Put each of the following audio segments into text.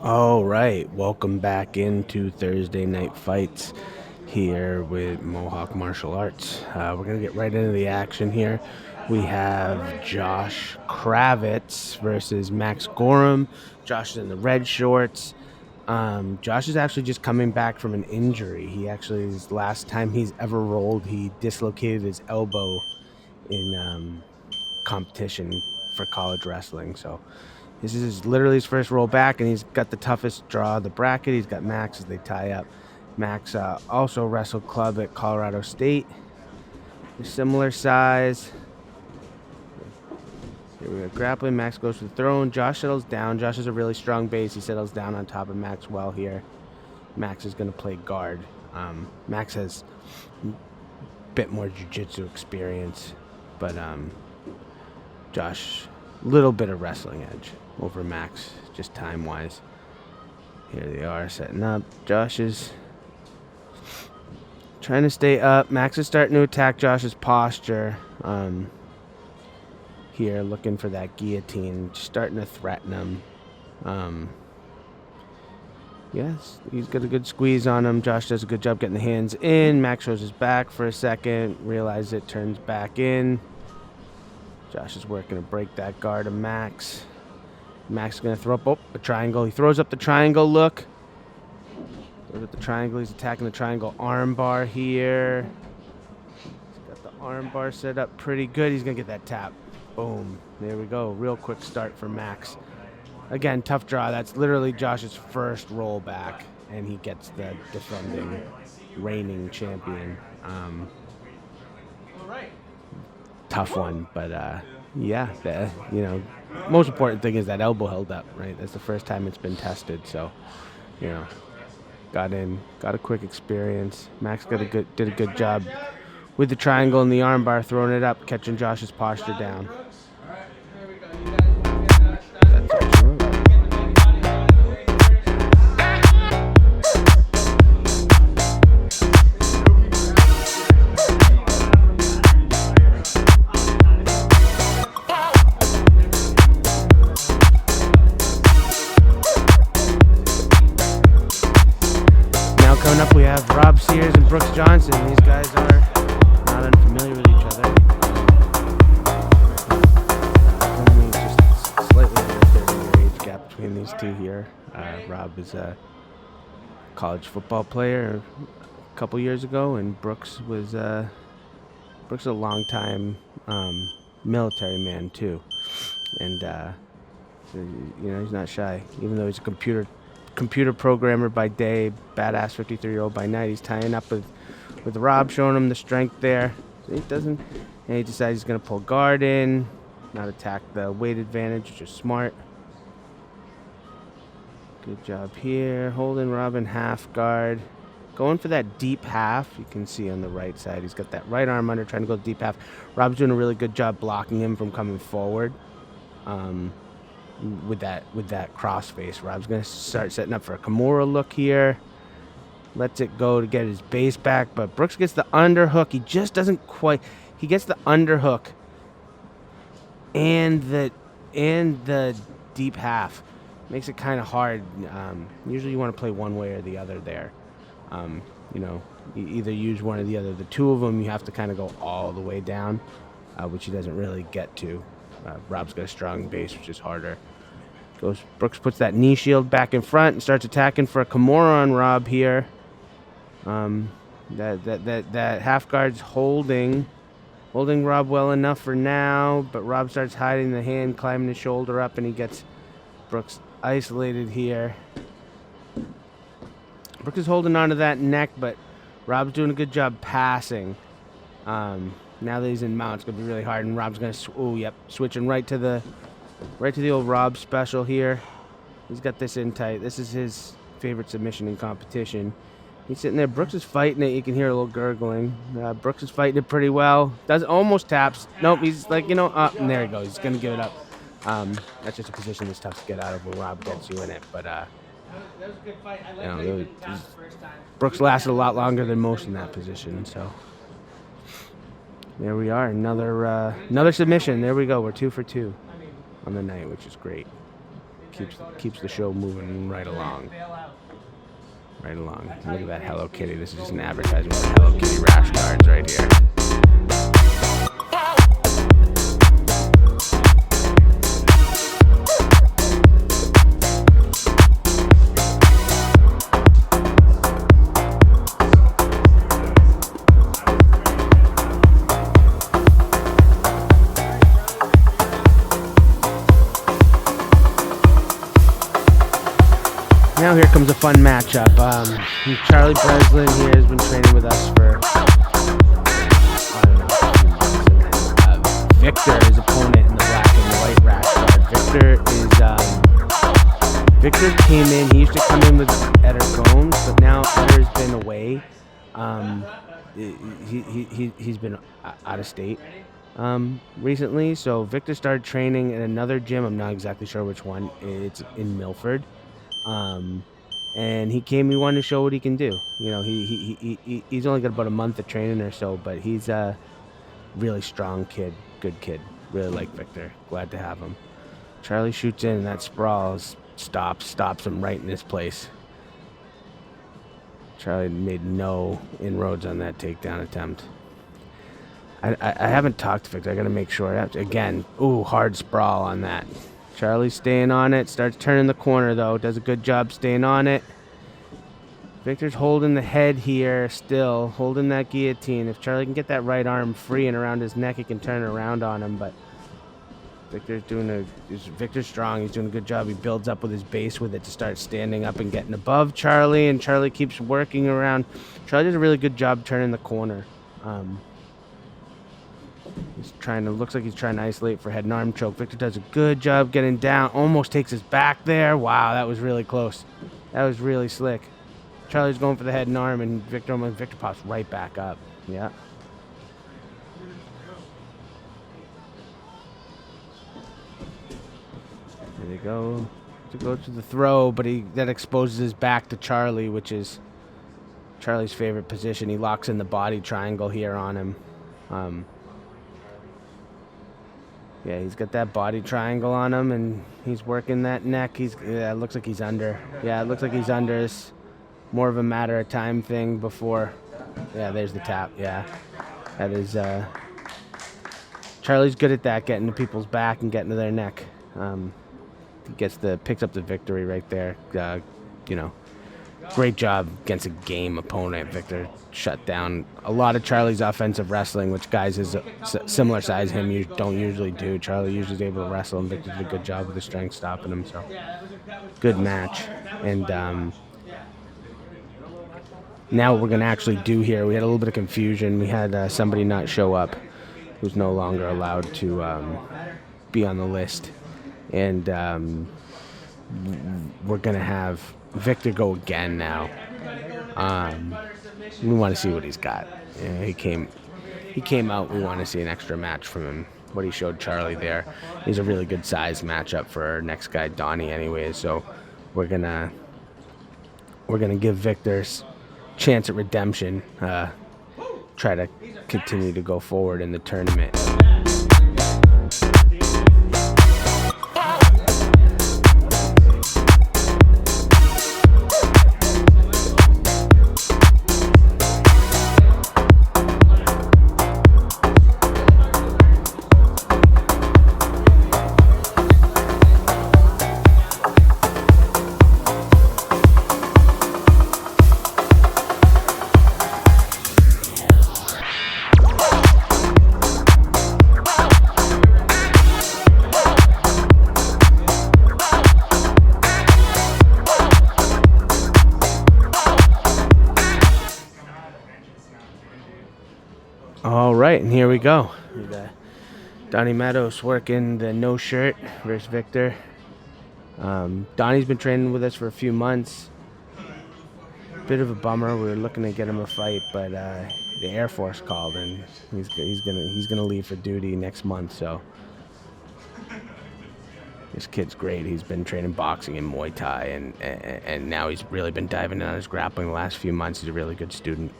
All right, welcome back into Thursday Night Fights here with Mohawk Martial Arts. We're going to get right into the action here. We have Josh Kravitz versus Max Gorham. Josh is in the red shorts. Josh is actually just coming back from an injury. His last time he's ever rolled, he dislocated his elbow in competition for college wrestling. So this is literally his first roll back, and he's got the toughest draw of the bracket. He's got Max as they tie up. Max also wrestled club at Colorado State. They're similar size. Here we go. Grappling. Max goes for the throne. Josh settles down. Josh has a really strong base. He settles down on top of Max well here. Max is going to play guard. Max has a bit more jiu-jitsu experience, but Josh, little bit of wrestling edge over Max, just time-wise. Here they are setting up. Josh is trying to stay up. Max is starting to attack Josh's posture. Here, looking for that guillotine, starting to threaten him. Yes, he's got a good squeeze on him. Josh does a good job getting the hands in. Max shows his back for a second, realizes it, turns back in. Josh is working to break that guard of Max. Max is going to throw up a triangle. He throws up the triangle, look. Throws up the triangle. He's attacking the triangle arm bar here. He's got the arm bar set up pretty good. He's going to get that tap. Boom. There we go. Real quick start for Max. Again, tough draw. That's literally Josh's first roll back, and he gets the defending, reigning champion. Tough one, but yeah, most important thing is that elbow held up, right? That's the first time it's been tested, so got a quick experience. Max did a good job with the triangle and the armbar, throwing it up, catching Josh's posture down. Coming up, we have Rob Sears and Brooks Johnson. These guys are not unfamiliar with each other. Only just slightly under 30-year age gap between these two here. Rob is a college football player a couple years ago, and Brooks is a long-time military man too. And so, he's not shy, even though he's a computer programmer by day, badass 53-year-old by night. He's tying up with Rob, showing him the strength there. So he decides he's going to pull guard in, not attack the weight advantage, which is smart. Good job here, holding Rob in half guard. Going for that deep half. You can see on the right side, he's got that right arm under, trying to go deep half. Rob's doing a really good job blocking him from coming forward. With that cross face. Rob's going to start setting up for a Kimura look here. Lets it go to get his base back, but Brooks gets the underhook. He just doesn't quite. He gets the underhook and the deep half. Makes it kind of hard. Usually you want to play one way or the other there. You either use one or the other. The two of them, you have to kind of go all the way down, which he doesn't really get to. Rob's got a strong base, which is harder. Brooks puts that knee shield back in front and starts attacking for a Kimura on Rob here. That half guard's holding Rob well enough for now, but Rob starts hiding the hand, climbing his shoulder up, and he gets Brooks isolated here. Brooks is holding onto that neck, but Rob's doing a good job passing. Now that he's in mount, it's going to be really hard, and Rob's going to, switching right to the old Rob special here. He's got this in tight. This is his favorite submission in competition. He's sitting there. Brooks is fighting it. You can hear a little gurgling. Brooks is fighting it pretty well. Does almost taps. Nope, he's like, up, and there he goes. He's going to give it up. That's just a position that's tough to get out of when Rob gets you in it, but that was a good fight. I like really, Brooks lasted a lot longer than most in that position, so there we are. Another submission. There we go. We're 2 for 2 on the night, which is great. keeps the show moving right along. Right along. Look at that Hello Kitty. This is just an advertisement for Hello Kitty rash guards right here. Now here comes a fun matchup. Charlie Breslin here has been training with us for, I don't know, a few months. And Victor, his opponent in the black and white rash guard. Victor came in. He used to come in with Eder Gomes, but now Eder's been away. He's been out of state recently. So Victor started training at another gym. I'm not exactly sure which one. It's in Milford. And he wanted to show what he can do. You know, he's only got about a month of training or so, but he's a really strong kid, good kid. Really like Victor. Glad to have him. Charlie shoots in, and that sprawl stops him right in his place. Charlie made no inroads on that takedown attempt. I haven't talked to Victor. I got to make sure. Again, hard sprawl on that. Charlie's staying on it. Starts turning the corner, though. Does a good job staying on it. Victor's holding the head here still. Holding that guillotine. If Charlie can get that right arm free and around his neck, he can turn it around on him. But Victor's strong. He's doing a good job. He builds up with his base with it to start standing up and getting above Charlie. And Charlie keeps working around. Charlie does a really good job turning the corner. Looks like he's trying to isolate for head and arm choke. Victor does a good job getting down. Almost takes his back there. Wow, that was really close. That was really slick. Charlie's going for the head and arm, and Victor pops right back up. Yeah. There they go. To go to the throw, but that exposes his back to Charlie, which is Charlie's favorite position. He locks in the body triangle here on him. Yeah, he's got that body triangle on him, and he's working that neck. It looks like he's under. Yeah, it looks like he's under. It's more of a matter of time thing before. Yeah, there's the tap. Yeah, that is. Charlie's good at that, getting to people's back and getting to their neck. He picks up the victory right there. Great job against a game opponent. Victor shut down a lot of Charlie's offensive wrestling, which guys is similar size him you don't usually do. Charlie usually is able to wrestle, and Victor did a good job with the strength stopping him. So good match. And now what we're gonna actually do here, we had a little bit of confusion. We had somebody not show up who's no longer allowed to be on the list, and we're gonna have Victor go again now. We want to see what he's got. He came out. We want to see an extra match from him. What he showed Charlie there is a really good size matchup for our next guy, Donnie. Anyways, so we're gonna give Victor's chance at redemption. Try to continue to go forward in the tournament. All right, and here we go. Donnie Meadows working the no shirt versus Victor. Donnie's been training with us for a few months. Bit of a bummer. We were looking to get him a fight, but the Air Force called, and he's gonna leave for duty next month. So this kid's great. He's been training boxing and Muay Thai, and now he's really been diving in on his grappling the last few months. He's a really good student.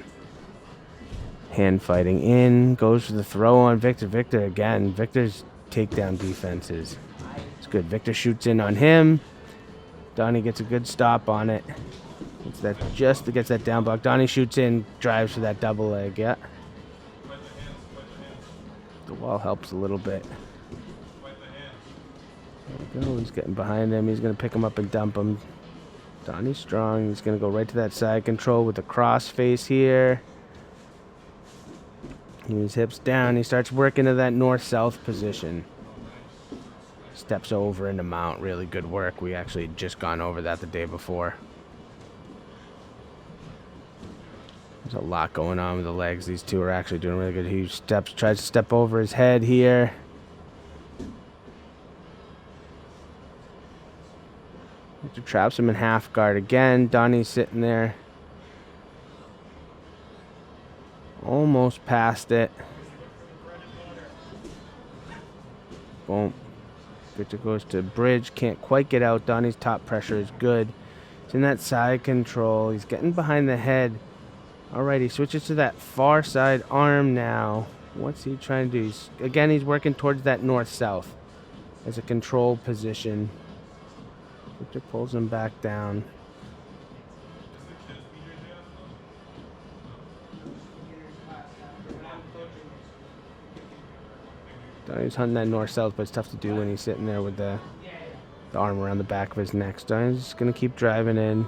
Hand fighting in, goes for the throw on Victor. Victor again. Victor's takedown defense is good. Victor shoots in on him. Donnie gets a good stop on it. Gets that down block. Donnie shoots in, drives for that double leg. Yeah. The wall helps a little bit. There we go. He's getting behind him. He's going to pick him up and dump him. Donnie's strong. He's going to go right to that side control with the cross face here. His hips down. He starts working to that north-south position. Steps over into mount. Really good work. We actually had just gone over that the day before. There's a lot going on with the legs. These two are actually doing really good. He tries to step over his head here. Victor traps him in half guard again. Donnie's sitting there. Almost past it. Boom. Victor goes to bridge. Can't quite get out. Donnie's top pressure is good. He's in that side control. He's getting behind the head. Alright, he switches to that far side arm now. What's he trying to do? He's working towards that north-south as a control position. Victor pulls him back down. Donnie's hunting that north-south, but it's tough to do when he's sitting there with the arm around the back of his neck. Donnie's just going to keep driving in.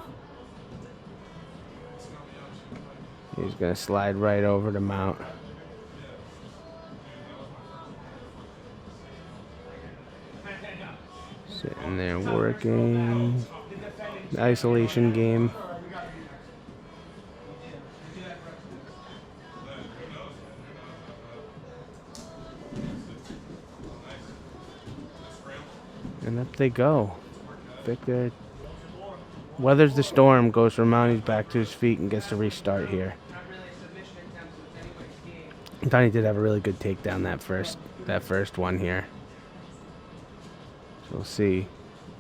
He's going to slide right over to mount. Sitting there working. The isolation game. And up they go. Victor weathers the storm, goes from mount, he's back to his feet, and gets to restart here. Donnie did have a really good takedown that first one here. So we'll see.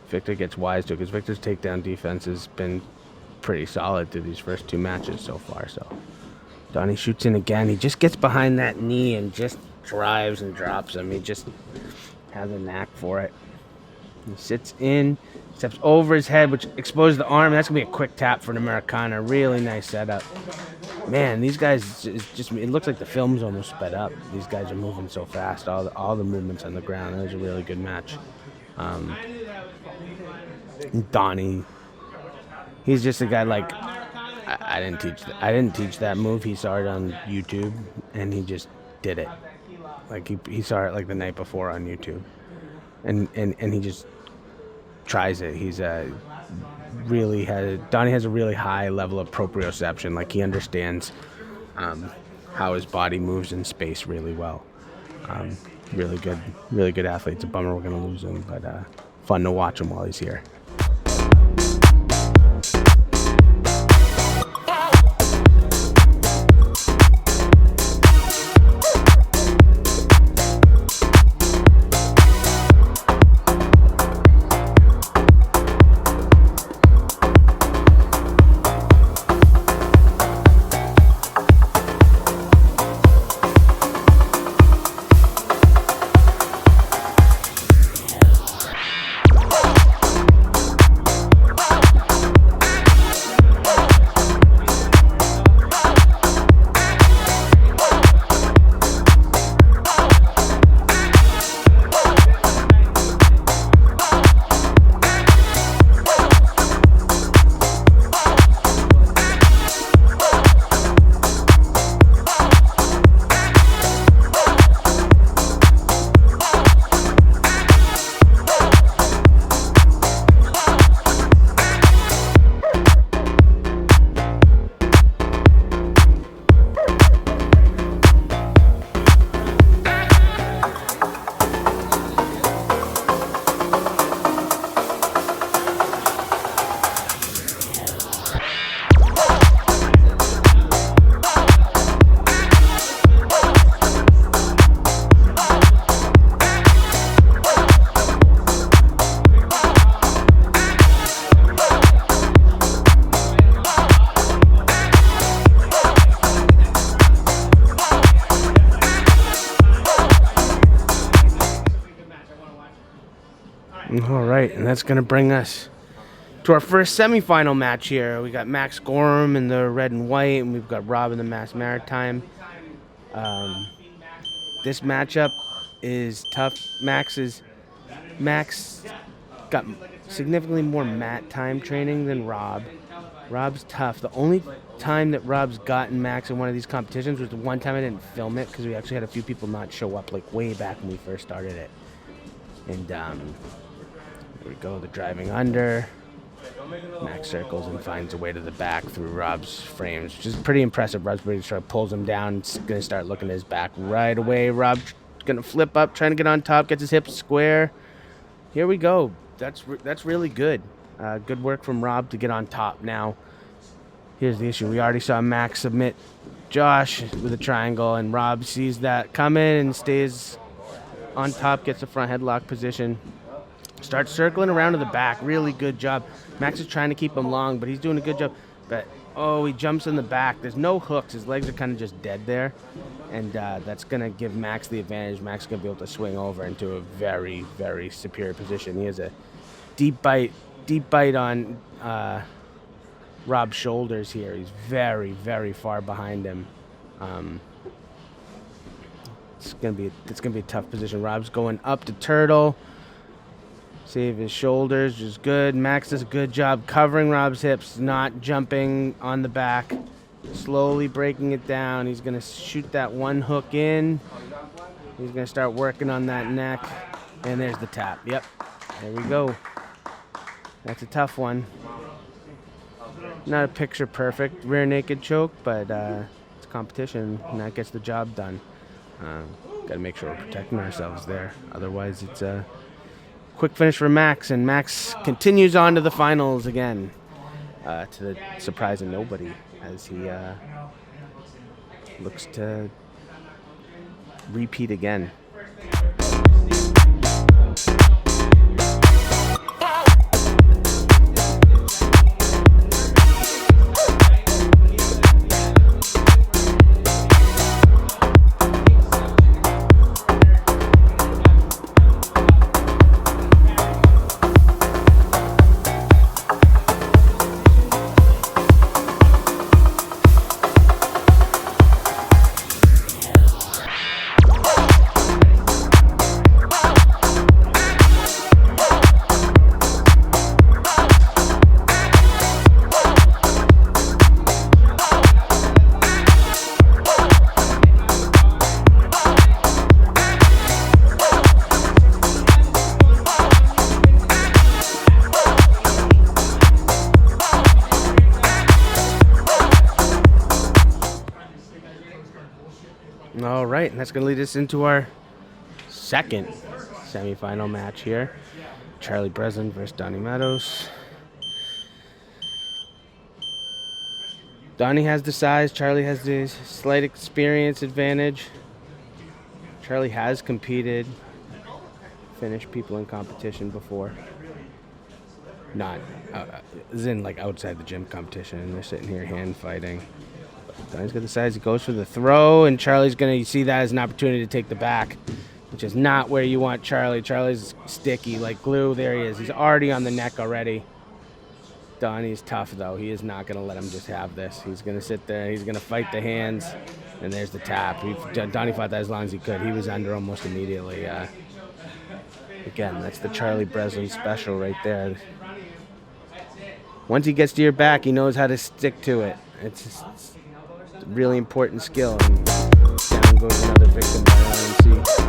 Victor gets wise to it, because Victor's takedown defense has been pretty solid through these first two matches so far. So Donnie shoots in again. He just gets behind that knee and just drives and drops him. He just has a knack for it. He sits in, steps over his head, which exposes the arm. That's going to be a quick tap for an Americana. Really nice setup. Man, these guys, it looks like the film's almost sped up. These guys are moving so fast. All the movements on the ground. That was a really good match. Donnie, he's just a guy like, I didn't teach that move. He saw it on YouTube, and he just did it. Like he saw it like the night before on YouTube, and he just tries it. Donnie has a really high level of proprioception. Like, he understands how his body moves in space really well. Really good athlete. It's a bummer we're gonna lose him, but fun to watch him while he's here. All right, and that's going to bring us to our first semifinal match here. We got Max Gorham in the red and white, and we've got Rob in the Mass Maritime. This matchup is tough. Max got significantly more mat time training than Rob. Rob's tough. The only time that Rob's gotten Max in one of these competitions was the one time I didn't film it because we actually had a few people not show up, like way back when we first started it. And there we go, the driving under. Max circles and finds a way to the back through Rob's frames, which is pretty impressive. Rob's pretty sure pulls him down. It's going to start looking at his back right away. Rob's going to flip up, trying to get on top, gets his hips square. Here we go. That's really good. Good work from Rob to get on top. Now, here's the issue. We already saw Max submit Josh with a triangle, and Rob sees that coming and stays on top, gets the front headlock position. Starts circling around to the back. Really good job. Max is trying to keep him long, but he's doing a good job. But, he jumps in the back. There's no hooks. His legs are kind of just dead there. And that's going to give Max the advantage. Max is going to be able to swing over into a very, very superior position. He has a deep bite on Rob's shoulders here. He's very, very far behind him. It's gonna be a tough position. Rob's going up to turtle. Save his shoulders, which is good. Max does a good job covering Rob's hips, not jumping on the back. Slowly breaking it down. He's gonna shoot that one hook in. He's gonna start working on that neck. And there's the tap. Yep. There we go. That's a tough one. Not a picture perfect rear naked choke, but it's competition and that gets the job done. Gotta make sure we're protecting ourselves there. Otherwise, it's a quick finish for Max, and Max continues on to the finals again, to the surprise of nobody, as he looks to repeat again. All right, and that's going to lead us into our second semifinal match here. Charlie Breslin versus Donnie Meadows. Donnie has the size. Charlie has the slight experience advantage. Charlie has competed, finished people in competition before. Not, as in like outside the gym competition, and they're sitting here hand fighting. Donnie's got the size. He goes for the throw, and Charlie's going to see that as an opportunity to take the back, which is not where you want Charlie. Charlie's sticky like glue. There he is. He's already on the neck already. Donnie's tough, though. He is not going to let him just have this. He's going to sit there. He's going to fight the hands, and there's the tap. Donnie fought that as long as he could. He was under almost immediately. Again, that's the Charlie Breslin special right there. Once he gets to your back, he knows how to stick to it. It's a really important skill. And down goes another victim by RNC.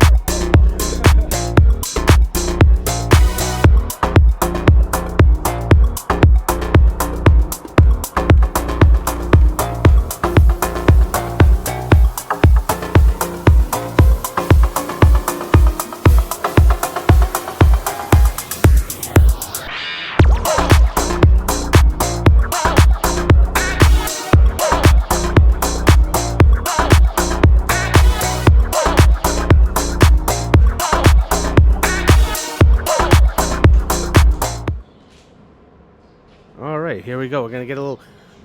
Here we go. We're going to get a little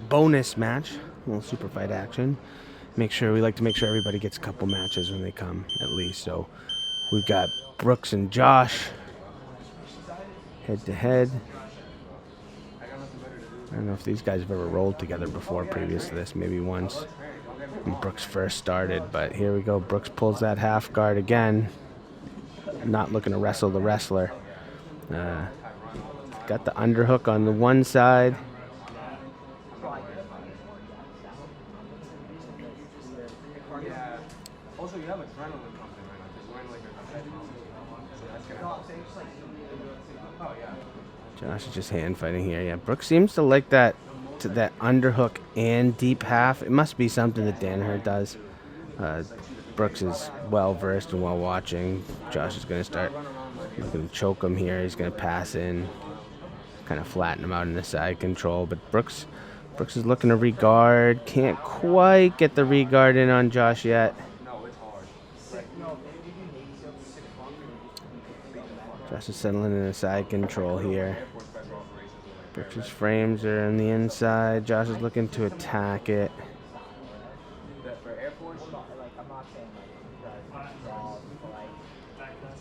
bonus match, a little super fight action. We like to make sure everybody gets a couple matches when they come, at least. So we've got Brooks and Josh head to head. I don't know if these guys have ever rolled together before previous to this. Maybe once when Brooks first started. But here we go. Brooks pulls that half guard again. Not looking to wrestle the wrestler. Got the underhook on the one side. Josh is just hand fighting here. Yeah, Brooks seems to like that underhook and deep half. It must be something that Danaher does. Brooks is well versed and well watching. Josh is going to choke him here. He's going to pass in, kind of flatten him out in the side control. But Brooks is looking to regard. Can't quite get the regard in on Josh yet. Josh is settling in the side control here. Brooks' frames are on the inside. Josh is looking to attack it.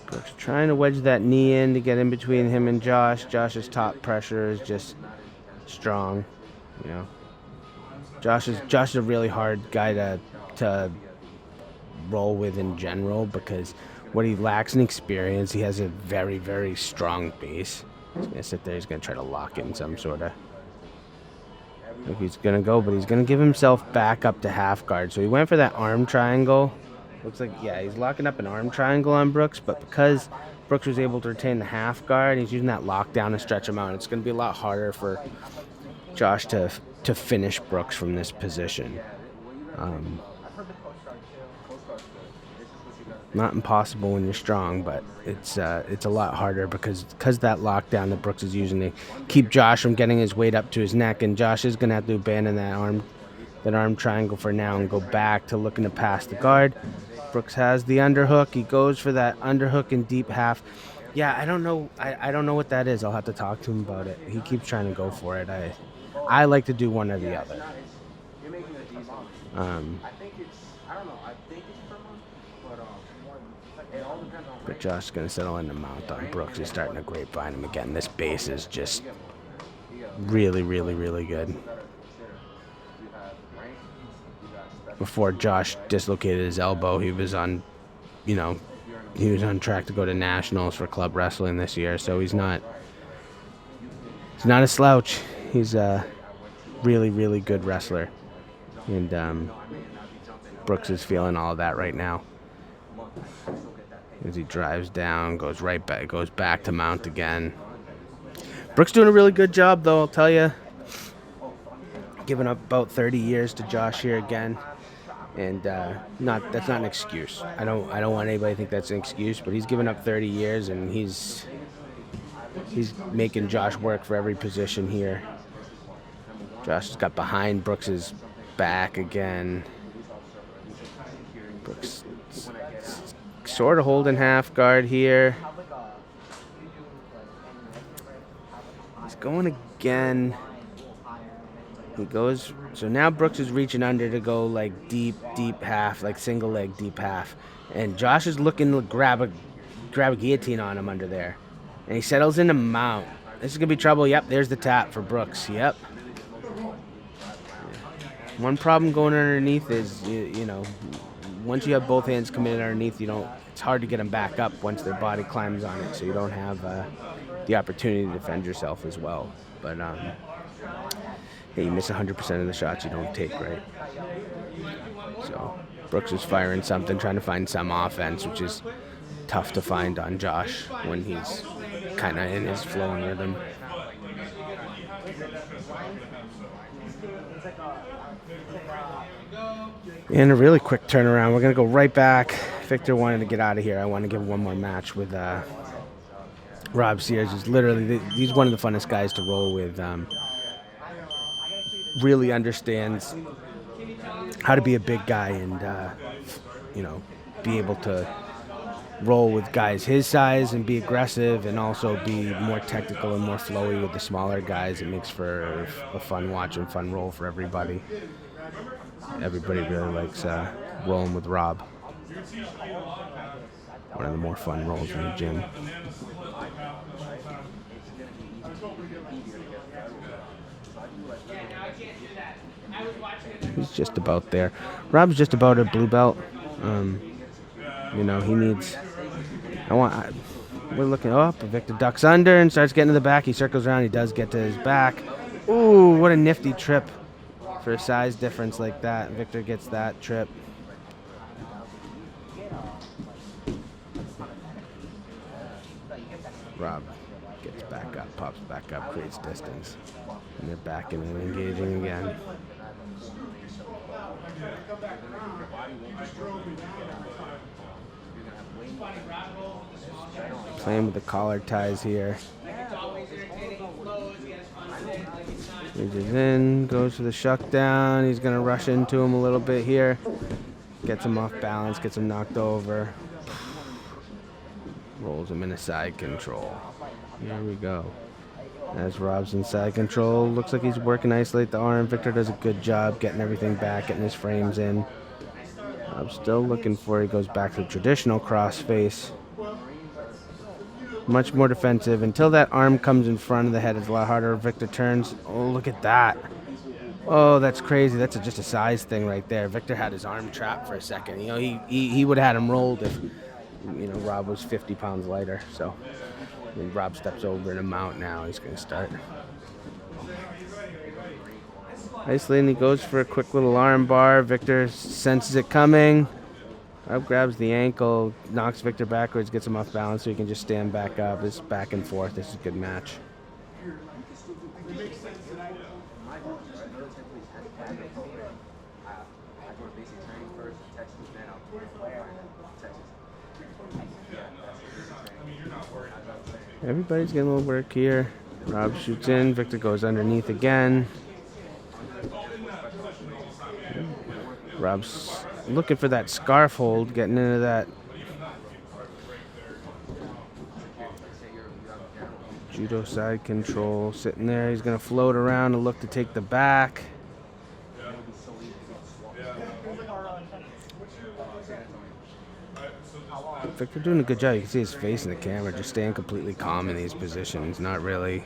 Brooks trying to wedge that knee in to get in between him and Josh. Josh's top pressure is just strong, you know. Josh is a really hard guy to roll with in general because what he lacks in experience, he has a very, very strong base. He's going to sit there. He's going to try to lock in some sort of. Like he's going to go, but he's going to give himself back up to half guard. So he went for that arm triangle. Looks like, yeah, he's locking up an arm triangle on Brooks, but because Brooks was able to retain the half guard, he's using that lockdown to stretch him out. It's going to be a lot harder for Josh to finish Brooks from this position. Not impossible when you're strong, but it's a lot harder because that lockdown that Brooks is using to keep Josh from getting his weight up to his neck, and Josh is going to have to abandon that arm triangle for now and go back to looking to pass the guard. Brooks has the underhook. He goes for that underhook in deep half. Yeah, I don't know. I don't know what that is. I'll have to talk to him about it. He keeps trying to go for it. I like to do one or the other. But Josh is going to settle in the mount on Brooks. He's starting to grapevine him again. This base is just really, really, really good. Before Josh dislocated his elbow, he was on track to go to nationals for club wrestling this year. So he's not a slouch. He's a really, really good wrestler. And Brooks is feeling all of that right now. As he drives down, goes back to mount again. Brooks doing a really good job, though, I'll tell you. Giving up about 30 years to Josh here again. And that's not an excuse. I don't want anybody to think that's an excuse, but he's given up 30 years and he's making Josh work for every position here. Josh has got behind Brooks's back again. Brooks sort of holding half guard here. He's going again. He goes, so now Brooks is reaching under to go like deep half, like single leg deep half. And Josh is looking to grab a guillotine on him under there. And he settles in a mount. This is going to be trouble. Yep, there's the tap for Brooks. Yep. One problem going underneath is, once you have both hands committed underneath, it's hard to get them back up once their body climbs on it, so you don't have the opportunity to defend yourself as well. But you miss 100% of the shots you don't take, right? So Brooks is firing something, trying to find some offense, which is tough to find on Josh when he's kind of in his flowing rhythm. And a really quick turnaround. We're going to go right back. Victor wanted to get out of here. I want to give one more match with Rob Sears. He's one of the funnest guys to roll with. Really understands how to be a big guy and, be able to roll with guys his size and be aggressive and also be more technical and more flowy with the smaller guys. It makes for a fun watch and fun roll for everybody. Everybody really likes rolling with Rob. One of the more fun rolls in the gym. He's just about there. Rob's just about a blue belt. Um, he needs. We're looking up. Victor ducks under and starts getting to the back. He circles around. He does get to his back. Ooh, what a nifty trip for a size difference like that. Victor gets that trip. Rob gets back up, pops back up, creates distance. And they're back in and engaging again. Playing with the collar ties here. Reaches in, goes for the shuck down. He's going to rush into him a little bit here. Gets him off balance, gets him knocked over. Rolls him in a side control. Here we go. As Rob's in side control, looks like he's working to isolate the arm. Victor does a good job getting everything back, getting his frames in. Rob's still looking for it. He goes back to the traditional cross face. Much more defensive. Until that arm comes in front of the head, it's a lot harder. Victor turns. Oh, look at that. Oh, that's crazy. That's just a size thing right there. Victor had his arm trapped for a second. He would have had him rolled if, Rob was 50 pounds lighter. So when Rob steps over in a mount now, he's going to start. Isolating, he goes for a quick little arm bar. Victor senses it coming. Rob grabs the ankle, knocks Victor backwards, gets him off balance so he can just stand back up. It's back and forth. This is a good match. Everybody's getting a little work here. Rob shoots in. Victor goes underneath again. Rob's looking for that scarf hold, getting into that judo side control. Sitting there, he's going to float around and look to take the back. Victor doing a good job. You can see his face in the camera, just staying completely calm in these positions. Not really,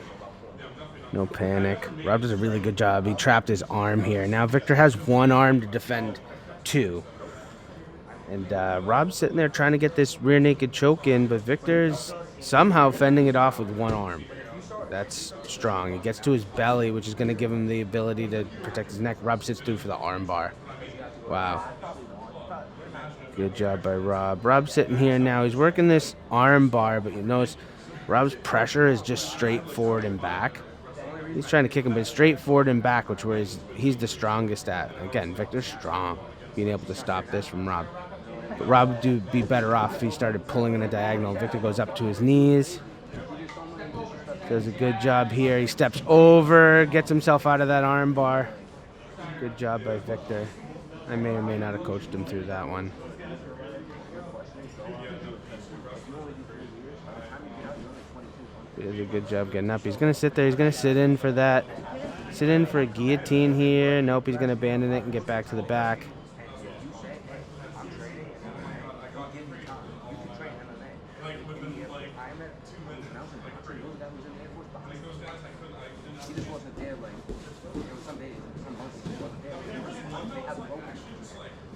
no panic. Rob does a really good job. He trapped his arm here. Now Victor has one arm to defend two. And Rob's sitting there trying to get this rear naked choke in, but Victor's somehow fending it off with one arm. That's strong. He gets to his belly, which is going to give him the ability to protect his neck. Rob sits through for the arm bar. Wow. Good job by Rob. Rob's sitting here now. He's working this arm bar, but you notice Rob's pressure is just straight forward and back. He's trying to kick him, but straight forward and back, which he's the strongest at. Again, Victor's strong, being able to stop this from Rob. But Rob would be better off if he started pulling in a diagonal. Victor goes up to his knees. Does a good job here. He steps over, gets himself out of that arm bar. Good job by Victor. I may or may not have coached him through that one. He does a good job getting up. He's going to sit there. He's going to sit in for that. Sit in for a guillotine here. Nope, he's going to abandon it and get back to the back.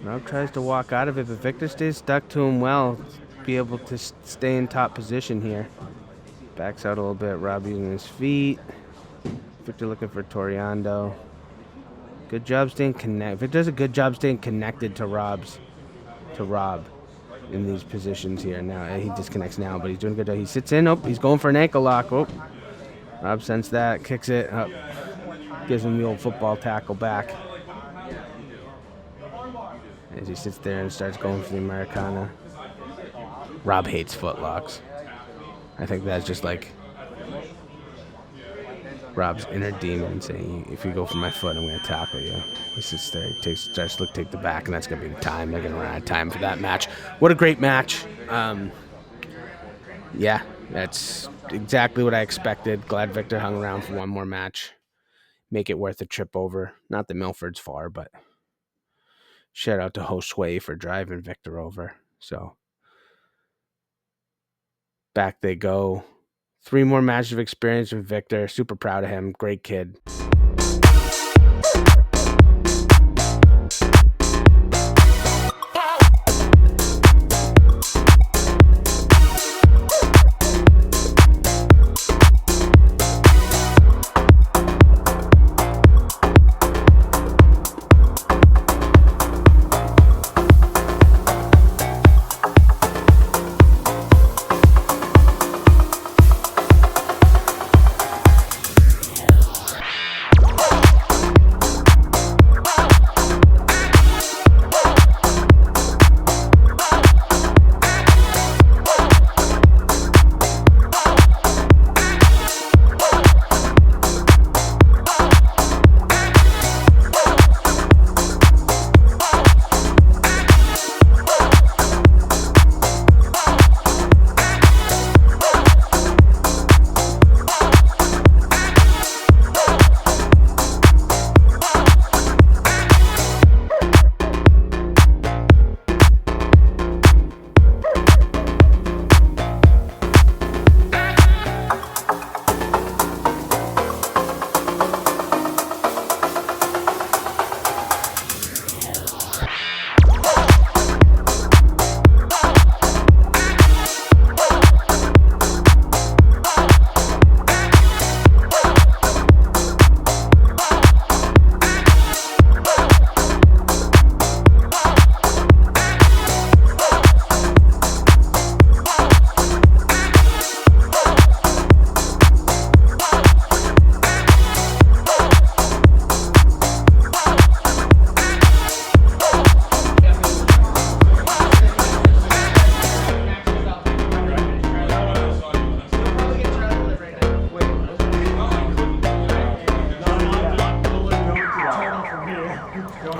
Rob tries to walk out of it, but Victor stays stuck to him well. Be able to stay in top position here. Backs out a little bit. Rob using his feet. Victor looking for Toreando. Good job staying connected. Victor does a good job staying connected to Rob in these positions here. Now he disconnects now, but he's doing a good job. He sits in. Oh, he's going for an ankle lock. Oh, Rob sensed that, kicks it up, gives him the old football tackle back. As he sits there and starts going for the Americana. Rob hates footlocks. I think that's just like Rob's inner demon saying, if you go for my foot, I'm going to tackle you. He sits there, starts to take the back, and that's going to be the time. They're going to run out of time for that match. What a great match. Yeah, that's exactly what I expected. Glad Victor hung around for one more match. Make it worth a trip over. Not that Milford's far, but shout out to Josue for driving Victor over. So back they go. 3 more matches of experience with Victor. Super proud of him. Great kid.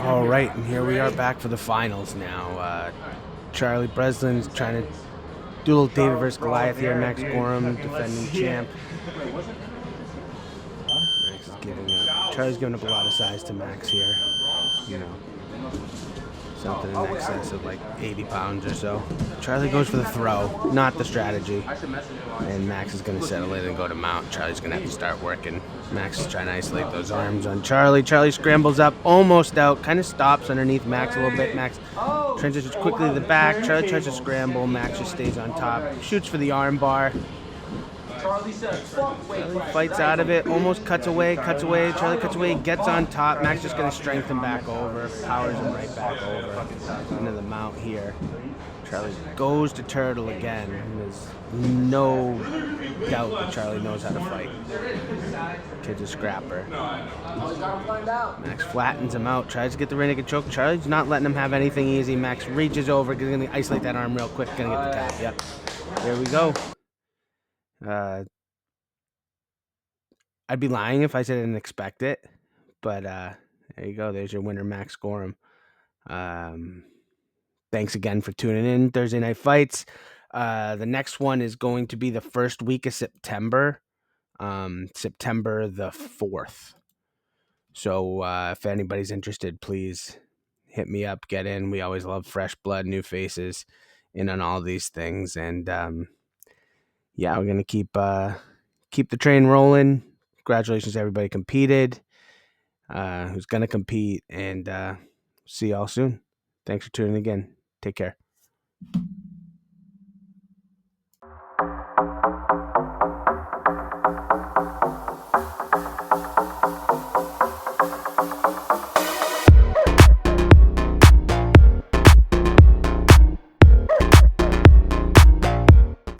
All right, and here we are back for the finals now. Charlie Breslin's trying to do a little David versus Goliath here. Max Gorham, defending champ. Max is giving up. Charlie's giving up a lot of size to Max here. You know, something in excess of like 80 pounds or so. Charlie goes for the throw, not the strategy. And Max is going to settle in and go to mount. Charlie's going to have to start working. Max is trying to isolate those arms on Charlie. Charlie scrambles up, almost out, kind of stops underneath Max a little bit. Max transitions quickly to the back. Charlie tries to scramble. Max just stays on top. Shoots for the arm bar. Charlie fights out of it, almost cuts away. Charlie cuts away, gets on top. Max just going to strengthen back over, powers him right back over into the mount here. Charlie goes to turtle again. There's no doubt that Charlie knows how to fight. Kid's a scrapper. Max flattens him out, tries to get the rear naked choke. Charlie's not letting him have anything easy. Max reaches over, going to isolate that arm real quick, going to get the tap. Yep. There we go. I'd be lying if I said I didn't expect it, but there you go. There's your winner, Max Gorham. Thanks again for tuning in. Thursday Night Fights. The next one is going to be the first week of September, September the 4th. So if anybody's interested, please hit me up, get in. We always love fresh blood, new faces in on all these things. And yeah, we're going to keep the train rolling. Congratulations to everybody competed, who's going to compete, and see y'all soon. Thanks for tuning in again. Take care.